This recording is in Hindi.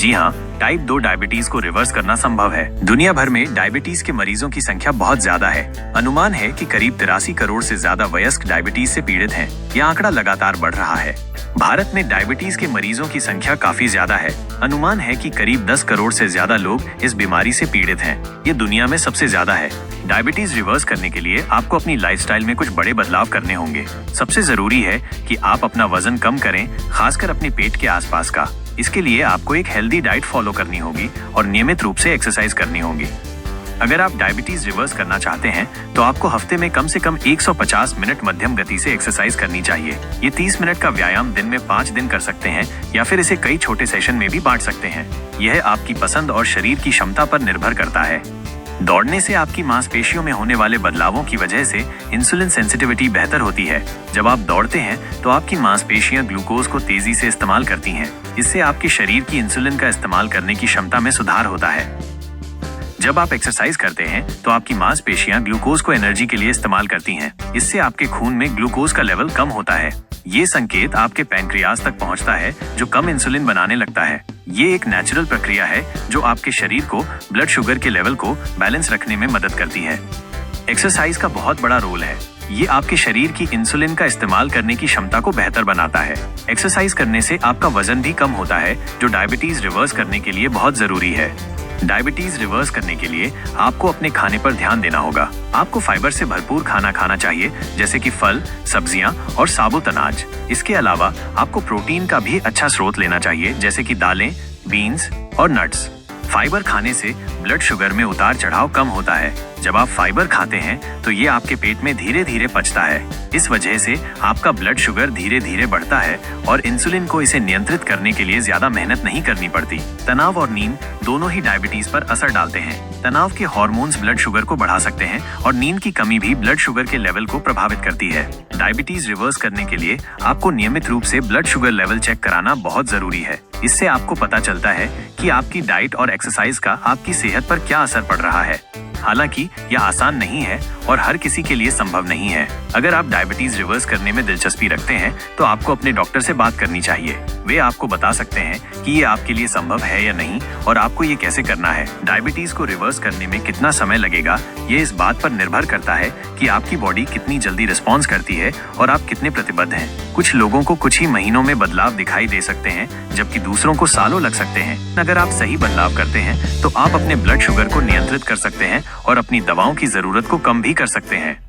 जी हाँ, टाइप 2 डायबिटीज को रिवर्स करना संभव है। दुनिया भर में डायबिटीज के मरीजों की संख्या बहुत ज्यादा है। अनुमान है कि करीब 83 करोड़ से ज्यादा वयस्क डायबिटीज से पीड़ित हैं। यह आंकड़ा लगातार बढ़ रहा है। भारत में डायबिटीज के मरीजों की संख्या काफी ज्यादा है। अनुमान है कि करीब 10 करोड़ से ज्यादा लोग इस बीमारी से पीड़ित हैं। ये दुनिया में सबसे ज्यादा है। डायबिटीज रिवर्स करने के लिए आपको अपनी लाइफस्टाइल में कुछ बड़े बदलाव करने होंगे। सबसे जरूरी है कि आप अपना वजन कम करें, खासकर अपने पेट के आसपास का। इसके लिए आपको एक हेल्दी डाइट फॉलो करनी होगी और नियमित रूप से एक्सरसाइज करनी होगी। अगर आप डायबिटीज रिवर्स करना चाहते हैं तो आपको हफ्ते में कम से कम 150 मिनट मध्यम गति से एक्सरसाइज करनी चाहिए। ये 30 मिनट का व्यायाम दिन में 5 दिन कर सकते हैं या फिर इसे कई छोटे सेशन में भी बांट सकते हैं। यह आपकी पसंद और शरीर की क्षमता पर निर्भर करता है। दौड़ने से आपकी मांसपेशियों में होने वाले बदलावों की वजह से इंसुलिन सेंसिटिविटी बेहतर होती है। जब आप दौड़ते हैं तो आपकी मांसपेशियां ग्लूकोज को तेजी से इस्तेमाल करती हैं। इससे आपके शरीर की इंसुलिन का इस्तेमाल करने की क्षमता में सुधार होता है। जब आप एक्सरसाइज करते हैं तो आपकी मांसपेशियां ग्लूकोज को एनर्जी के लिए इस्तेमाल करती हैं। इससे आपके खून में ग्लूकोज का लेवल कम होता है। ये संकेत आपके पैंक्रियाज तक पहुंचता है जो कम इंसुलिन बनाने लगता है। ये एक नेचुरल प्रक्रिया है जो आपके शरीर को ब्लड शुगर के लेवल को बैलेंस रखने में मदद करती है। एक्सरसाइज का बहुत बड़ा रोल है। ये आपके शरीर की इंसुलिन का इस्तेमाल करने की क्षमता को बेहतर बनाता है। एक्सरसाइज करने से आपका वजन भी कम होता है, जो डायबिटीज रिवर्स करने के लिए बहुत जरूरी है। डायबिटीज रिवर्स करने के लिए आपको अपने खाने पर ध्यान देना होगा। आपको फाइबर से भरपूर खाना खाना चाहिए, जैसे कि फल, सब्जियां और साबुत अनाज। इसके अलावा आपको प्रोटीन का भी अच्छा स्रोत लेना चाहिए, जैसे कि दालें, बीन्स और नट्स। फाइबर खाने से ब्लड शुगर में उतार चढ़ाव कम होता है। जब आप फाइबर खाते हैं तो ये आपके पेट में धीरे धीरे पचता है। इस वजह से आपका ब्लड शुगर धीरे धीरे बढ़ता है और इंसुलिन को इसे नियंत्रित करने के लिए ज्यादा मेहनत नहीं करनी पड़ती। तनाव और नींद दोनों ही डायबिटीज पर असर डालते हैं। तनाव के हार्मोन्स ब्लड शुगर को बढ़ा सकते हैं और नींद की कमी भी ब्लड शुगर के लेवल को प्रभावित करती है। डायबिटीज रिवर्स करने के लिए आपको नियमित रूप से ब्लड शुगर लेवल चेक कराना बहुत जरूरी है। इससे आपको पता चलता है कि आपकी डाइट और एक्सरसाइज का आपकी सेहत पर क्या असर पड़ रहा है। हालांकि यह आसान नहीं है और हर किसी के लिए संभव नहीं है। अगर आप डायबिटीज रिवर्स करने में दिलचस्पी रखते हैं तो आपको अपने डॉक्टर से बात करनी चाहिए। वे आपको बता सकते हैं कि ये आपके लिए संभव है या नहीं और आपको ये कैसे करना है। डायबिटीज को रिवर्स करने में कितना समय लगेगा, ये इस बात पर निर्भर करता है कि आपकी बॉडी कितनी जल्दी रिस्पॉन्स करती है और आप कितने प्रतिबद्ध हैं। कुछ लोगों को कुछ ही महीनों में बदलाव दिखाई दे सकते हैं, जबकि दूसरों को सालों लग सकते हैं। अगर आप सही बदलाव करते हैं तो आप अपने ब्लड शुगर को नियंत्रित कर सकते हैं और अपनी दवाओं की जरूरत को कम भी कर सकते हैं।